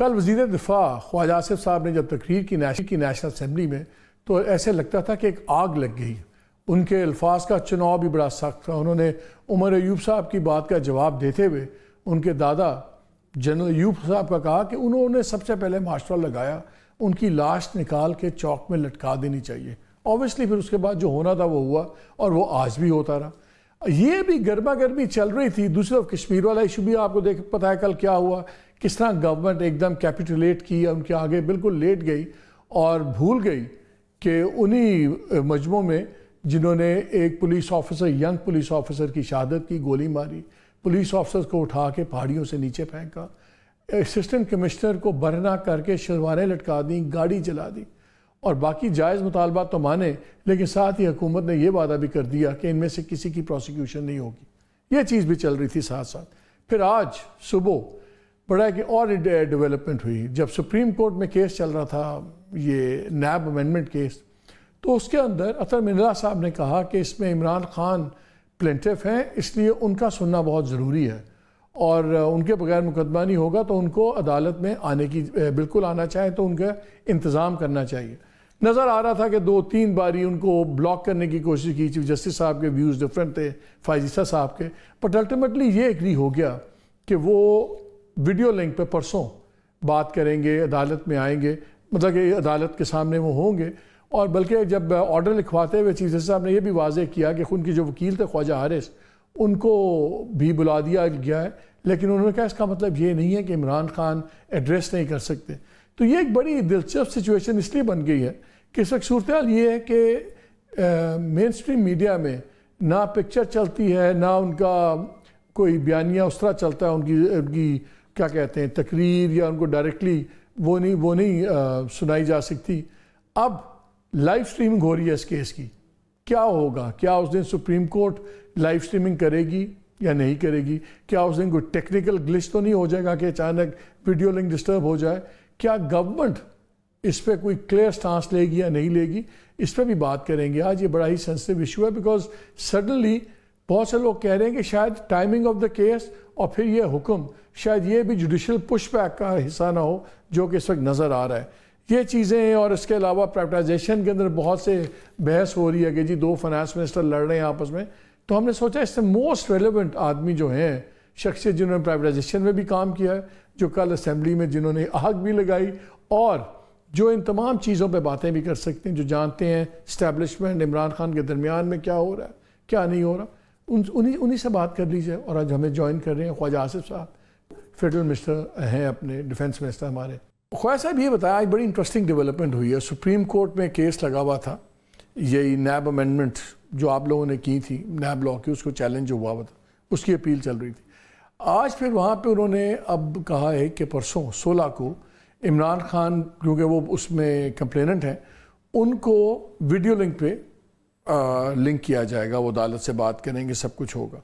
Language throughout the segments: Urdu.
کل وزیر دفاع خواجہ آصف صاحب نے جب تقریر کی نیشنل اسمبلی میں تو ایسے لگتا تھا کہ ایک آگ لگ گئی. ان کے الفاظ کا چناؤ بھی بڑا سخت تھا. انہوں نے عمر ایوب صاحب کی بات کا جواب دیتے ہوئے ان کے دادا جنرل ایوب صاحب کا کہا کہ انہوں نے سب سے پہلے ماشورہ لگایا ان کی لاش نکال کے چوک میں لٹکا دینی چاہیے. اوبیسلی پھر اس کے بعد جو ہونا تھا وہ ہوا اور وہ آج بھی ہوتا رہا. یہ بھی گرما گرمی چل رہی تھی. دوسری طرف کشمیر والا ایشو بھی آپ کو پتہ ہے کل کیا ہوا, کس طرح گورنمنٹ ایک دم کیپیٹولیٹ کی, ان کے آگے بالکل لیٹ گئی اور بھول گئی کہ انہی مجموعوں میں جنہوں نے ایک police officer, young police officer کی شہادت کی, گولی ماری, پولیس آفیسر کو اٹھا کے پہاڑیوں سے نیچے پھینکا, اسسٹنٹ کمشنر کو برہنہ کر کے شلواریں لٹکا دیں, گاڑی چلا دی, اور باقی جائز مطالبات تو مانے, لیکن ساتھ ہی حکومت نے یہ وعدہ بھی کر دیا کہ ان میں سے کسی کی پروسیکیوشن نہیں ہوگی. یہ چیز بھی چل رہی تھی ساتھ ساتھ. پھر آج صبح بڑا کہ اور ڈیولپمنٹ ہوئی. جب سپریم کورٹ میں کیس چل رہا تھا یہ نیب امینڈمنٹ کیس, تو اس کے اندر اطہر من اللہ صاحب نے کہا کہ اس میں عمران خان پلینٹف ہیں, اس لیے ان کا سننا بہت ضروری ہے اور ان کے بغیر مقدمہ نہیں ہوگا, تو ان کو عدالت میں آنے کی بالکل آنا چاہے تو ان کا انتظام کرنا چاہیے. نظر آ رہا تھا کہ 2-3 باری ان کو بلاک کرنے کی کوشش کی. چیف جسٹس صاحب کے ویوز ڈیفرنٹ تھے فائزہ صاحب کے, بٹ الٹیمیٹلی یہ ایگری ہو گیا کہ وہ ویڈیو لنک پہ پرسوں بات کریں گے, عدالت میں آئیں گے, مطلب کہ عدالت کے سامنے وہ ہوں گے. اور بلکہ جب آرڈر لکھواتے ہوئے چیف جسٹس صاحب نے یہ بھی واضح کیا کہ ان کی جو وکیل تھے خواجہ حارث, ان کو بھی بلا دیا گیا ہے, لیکن انہوں نے کہا اس کا مطلب یہ نہیں ہے کہ عمران خان ایڈریس نہیں کر سکتے. تو یہ ایک بڑی دلچسپ سچویشن اس لیے بن گئی ہے کہ اس وقت صورتحال یہ ہے کہ مین سٹریم میڈیا میں نہ پکچر چلتی ہے, نہ ان کا کوئی بیانیہ اس طرح چلتا ہے, ان کی کیا کہتے ہیں تقریر, یا ان کو ڈائریکٹلی وہ نہیں سنائی جا سکتی. اب لائیو سٹریمنگ ہو رہی ہے اس کیس کی. کیا ہوگا؟ کیا اس دن سپریم کورٹ لائیو سٹریمنگ کرے گی یا نہیں کرے گی؟ کیا اس دن کوئی ٹیکنیکل گلچ تو نہیں ہو جائے گا کہ اچانک ویڈیو لنک ڈسٹرب ہو جائے؟ کیا گورنمنٹ اس پہ کوئی کلیئر سٹانس لے گی یا نہیں لے گی؟ اس پہ بھی بات کریں گے. آج یہ بڑا ہی سینسٹیو ایشو ہے بیکاز سڈنلی بہت سے لوگ کہہ رہے ہیں کہ شاید ٹائمنگ آف دا کیس اور پھر یہ حکم شاید یہ بھی جوڈیشل پش بیک کا حصہ نہ ہو جو کہ اس وقت نظر آ رہا ہے. یہ چیزیں, اور اس کے علاوہ پرائیویٹائزیشن کے اندر بہت سے بحث ہو رہی ہے کہ جی 2 فائنانس منسٹر لڑ رہے ہیں آپس میں. تو ہم نے سوچا اس سے موسٹ ریلیونٹ آدمی جو ہیں, شخصیت جنہوں نے پرائیویٹائزیشن میں بھی کام کیا ہے, جو کل اسمبلی میں جنہوں نے آگ بھی لگائی, اور جو ان تمام چیزوں پہ باتیں بھی کر سکتے ہیں, جو جانتے ہیں اسٹیبلشمنٹ عمران خان کے درمیان میں کیا ہو رہا ہے کیا نہیں ہو رہا, انہی سے بات کر لیجیے. اور آج ہمیں جوائن کر رہے ہیں خواجہ آصف صاحب, فیڈرل منسٹر ہیں اپنے, ڈیفنس منسٹر ہمارے. خواجہ صاحب یہ بتایا, آج بڑی انٹرسٹنگ ڈیولپمنٹ ہوئی ہے. سپریم کورٹ میں کیس لگا ہوا تھا, یہی نیب امینڈمنٹ جو آپ لوگوں نے کی تھی نیب لاء کی, اس کو چیلنج ہوا ہوا تھا, اس کی اپیل چل رہی تھی. آج پھر وہاں پہ انہوں نے اب کہا ہے کہ پرسوں 16 کو عمران خان, کیونکہ وہ اس میں کمپلیننٹ ہیں, ان کو ویڈیو لنک پہ لنک کیا جائے گا, وہ عدالت سے بات کریں گے, سب کچھ ہوگا.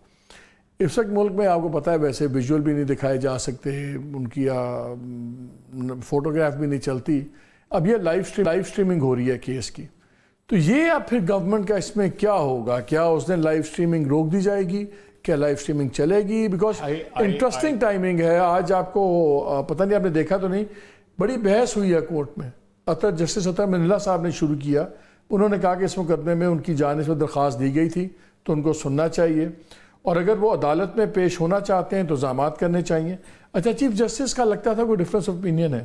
اس وقت ملک میں آپ کو پتہ ہے ویسے ویژول بھی نہیں دکھائے جا سکتے, ان کی فوٹوگراف بھی نہیں چلتی. اب یہ لائیو سٹریمنگ ہو رہی ہے کیس کی. تو یہ اب پھر گورنمنٹ کا اس میں کیا ہوگا؟ کیا اس دن لائیو سٹریمنگ روک دی جائے گی؟ کیا لائیو سٹریمنگ چلے گی؟ بیکاز انٹرسٹنگ ٹائمنگ ہے. آج آپ کو پتہ نہیں آپ نے دیکھا تو نہیں, بڑی بحث ہوئی ہے کورٹ میں. جسٹس اطہر من اللہ صاحب نے شروع کیا. انہوں نے کہا کہ اس مقدمے میں ان کی جانب سے درخواست دی گئی تھی تو ان کو سننا چاہیے, اور اگر وہ عدالت میں پیش ہونا چاہتے ہیں تو الزامات کرنے چاہیے. اچھا, چیف جسٹس کا لگتا تھا کوئی ڈفرینس آف اوپینین ہے.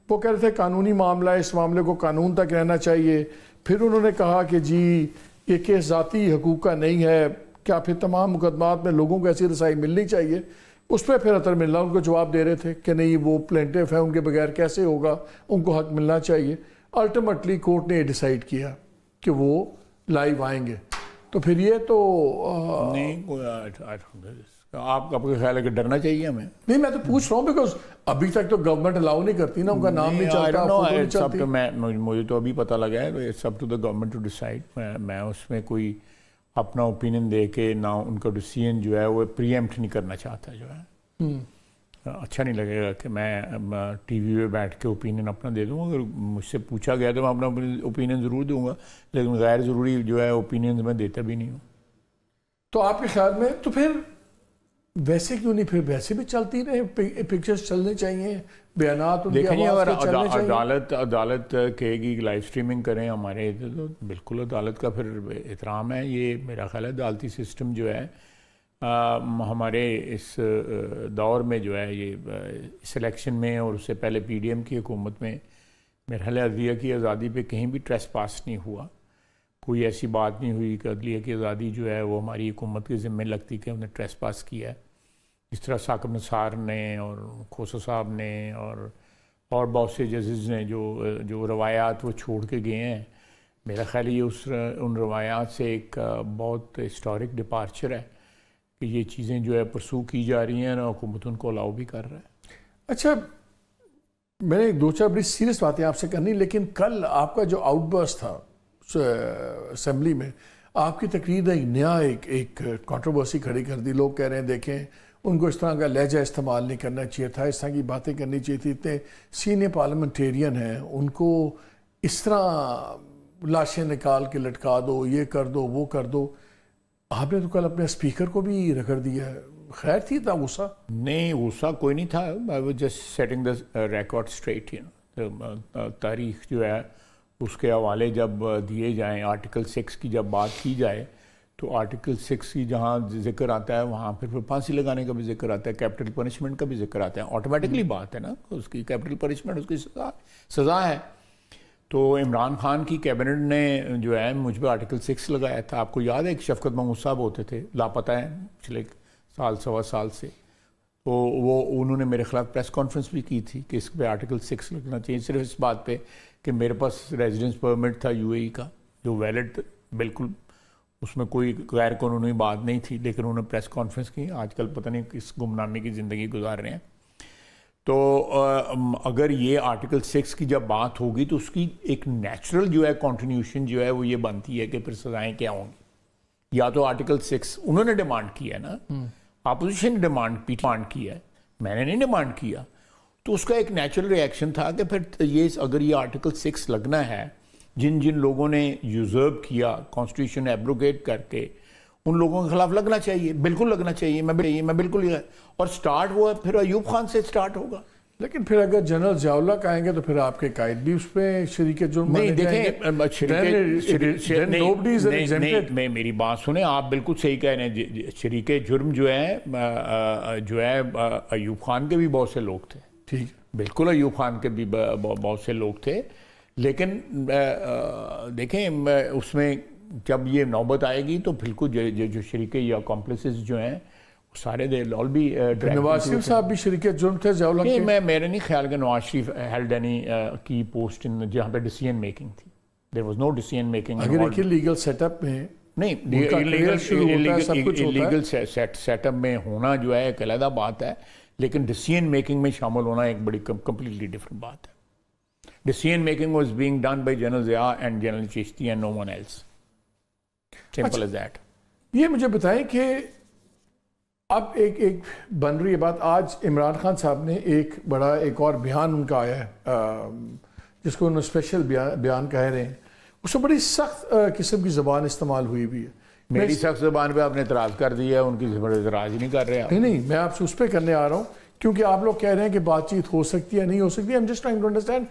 وہ کہہ رہے تھے قانونی معاملہ ہے, اس معاملے کو قانون تک رہنا چاہیے. پھر انہوں نے کہا کہ جی یہ کیس ذاتی حقوق کا نہیں ہے, کیا پھر تمام مقدمات میں لوگوں کو ایسی رسائی ملنی چاہیے؟ اس پہ پھر اطہر من اللہ ان کو جواب دے رہے تھے کہ نہیں, وہ پلینٹف ہیں, ان کے بغیر کیسے ہوگا, ان کو حق ملنا چاہیے. الٹیمیٹلی کورٹ نے یہ ڈیسائیڈ کیا کہ وہ لائیو آئیں گے. تو پھر یہ تو نہیں, آپ کا خیال ہے کہ ڈرنا چاہیے ہمیں؟ نہیں, میں تو پوچھ رہا ہوں بیکاز ابھی تک تو گورنمنٹ الاؤ نہیں کرتی نا, ان کا نام نہیں چلتا, فوٹو نہیں چلتی. مجھے تو ابھی پتہ لگا ہے, it's up to the government to decide. میں اس میں کوئی اپنا اوپینین دے کے نہ ان کا ڈیسیژن جو ہے وہ پری ایمپٹ نہیں کرنا چاہتا. جو ہے اچھا نہیں لگے گا کہ میں ٹی وی پہ بیٹھ کے اوپینین اپنا دے دوں. اگر مجھ سے پوچھا گیا تو میں اپنا اوپینین ضرور دوں گا, لیکن غیر ضروری جو ہے اوپینینز میں دیتا بھی نہیں ہوں. تو آپ کے خیال میں تو پھر ویسے کیوں نہیں، پھر ویسے بھی چلتی رہے، پکچرز چلنے چاہیے، بیانات ان کی دیکھیں آواز اگر کے چلنے چاہیے۔ عدالت کہے گی لائیو سٹریمنگ کریں ہمارے، تو بالکل عدالت کا پھر احترام ہے۔ یہ میرا خیال ہے عدالتی سسٹم جو ہے ہمارے اس دور میں جو ہے، یہ اس الیکشن میں اور اس سے پہلے پی ڈی ایم کی حکومت میں میرا خیال ہے عدلیہ کی آزادی پہ کہیں بھی ٹریس پاس نہیں ہوا، کوئی ایسی بات نہیں ہوئی کہ عدلیہ کی آزادی جو ہے وہ ہماری حکومت کے ذمہ لگتی کہ انہیں ٹریس پاس کیا ہے۔ اس طرح ثاقب نثار نے اور کھوسہ صاحب نے اور بہت سے ججز نے جو روایات وہ چھوڑ کے گئے ہیں، میرا خیال یہ ان روایات سے ایک بہت ہسٹورک ڈپارچر ہے کہ یہ چیزیں جو ہے پرسو کی جا رہی ہیں اور حکومت ان کو الاؤ بھی کر رہا ہے۔ اچھا، میں نے دو چار بڑی سیریس باتیں آپ سے کرنی، لیکن کل آپ کا جو آؤٹ برسٹ تھا اسمبلی میں، آپ کی تقریر نے ایک کنٹروورسی کھڑی کر دی۔ لوگ کہہ رہے ہیں دیکھیں ان کو اس طرح کا لہجہ استعمال نہیں کرنا چاہیے تھا، اس طرح کی باتیں کرنی چاہیے تھی، اتنے سینئر پارلیمنٹیرین ہیں، ان کو اس طرح لاشیں نکال کے لٹکا دو، یہ کر دو وہ کر دو۔ آپ نے تو کل اپنے اسپیکر کو بھی رگڑ دیا ہے، خیر تھی اتنا غصہ؟ نہیں، غصہ کوئی نہیں تھا، I was just setting the record straight. تاریخ جو ہے اس کے حوالے جب دیے جائیں، آرٹیکل 6 کی جب بات کی جائے تو آرٹیکل 6 کی جہاں ذکر آتا ہے وہاں پھر پھانسی لگانے کا بھی ذکر آتا ہے، کیپٹل پنشمنٹ کا بھی ذکر آتا ہے، آٹومیٹکلی بات ہے نا، اس کی کیپٹل پنشمنٹ اس کی سزا ہے۔ تو عمران خان کی کیبنٹ نے جو ہے مجھ پہ آرٹیکل 6 لگایا تھا۔ آپ کو یاد ہے کہ شفقت محمود صاحب ہوتے تھے، لاپتہ ہیں پچھلے سال سوا سال سے، تو انہوں نے میرے خلاف پریس کانفرنس بھی کی تھی کہ اس پہ آرٹیکل 6 لگنا چاہیے، صرف اس بات پہ کہ میرے پاس ریزیڈنس پرمٹ تھا یو اے ای کا جو ویلڈ، بالکل اس میں کوئی غیر قانونی بات نہیں تھی، لیکن انہوں نے پریس کانفرنس کی۔ آج کل پتہ نہیں کس گمنامی کی زندگی گزار رہے ہیں۔ تو اگر یہ آرٹیکل 6 کی جب بات ہوگی تو اس کی ایک نیچرل جو ہے کنٹینیوشن جو ہے وہ یہ بنتی ہے کہ پھر سزائیں کیا ہوں گی۔ یا تو آرٹیکل 6 انہوں نے ڈیمانڈ کیا ہے نا، اپوزیشن نے ڈیمانڈ کیا ہے، میں نے نہیں ڈیمانڈ کیا، تو اس کا ایک نیچرل ری ایکشن تھا کہ پھر یہ اگر یہ آرٹیکل 6 لگنا ہے، جن لوگوں نے یوزرو کیا کانسٹیٹیوشن ایبروگیٹ کر کے، ان لوگوں کے خلاف لگنا چاہیے، بالکل لگنا چاہیے، میں بالکل، اور سٹارٹ وہ ہے پھر ایوب خان سے سٹارٹ ہوگا۔ لیکن پھر اگر جنرل ضیاء اللہ کا آئیں گے تو پھر آپ کے قائد بھی اس پہ شریک جرم نہیں، دیکھیں میں میری بات سنیں، آپ بالکل صحیح کہہ رہے ہیں، شریک جرم جو ہے ایوب خان کے بھی بہت سے لوگ تھے، ٹھیک، بالکل ایوب خان کے بھی بہت سے لوگ تھے، لیکن دیکھیں اس میں جب یہ نوبت آئے گی تو بالکل جو شریک یا کمپلیسز جو ہیں سارے دے آل بی نواز شریف صاحب بھی شریک جرم تھے ضیاء اللہ کے؟ نہیں، میرے نہیں خیال کہ نواز شریف ہیلڈ اینی کی پوسٹ جہاں پہ ڈیسیژن میکنگ تھی، there was no decision making. اگر ایک لیگل سیٹ اپ میں نہیں، لیگل سیٹ اپ میں ہونا جو ہے ایک علیحدہ بات ہے، لیکن ڈیسیژن میکنگ میں شامل ہونا ایک بڑی کمپلیٹلی ڈفرنٹ بات ہے۔ Decision making was being done by general Zia and general Chishti and no one else, simple as that. یہ مجھے بتائیں کہ اب ایک بن رہی ہے بات، آج عمران خان صاحب نے ایک اور بیان ان کا آیا ہے جس کو انہوں نے اسپیشل بیان کہہ رہے ہیں، اس میں بڑی سخت قسم کی زبان استعمال ہوئی بھی ہے۔ میری سخت زبان پہ آپ نے اعتراض کر دیا، ان کی زبان اعتراض نہیں کر رہے۔ نہیں، میں آپ سے اس پہ کرنے آ رہا ہوں کیونکہ آپ لوگ کہہ رہے ہیں کہ بات چیت ہو سکتی ہے نہیں ہو سکتی۔ I'm just trying to understand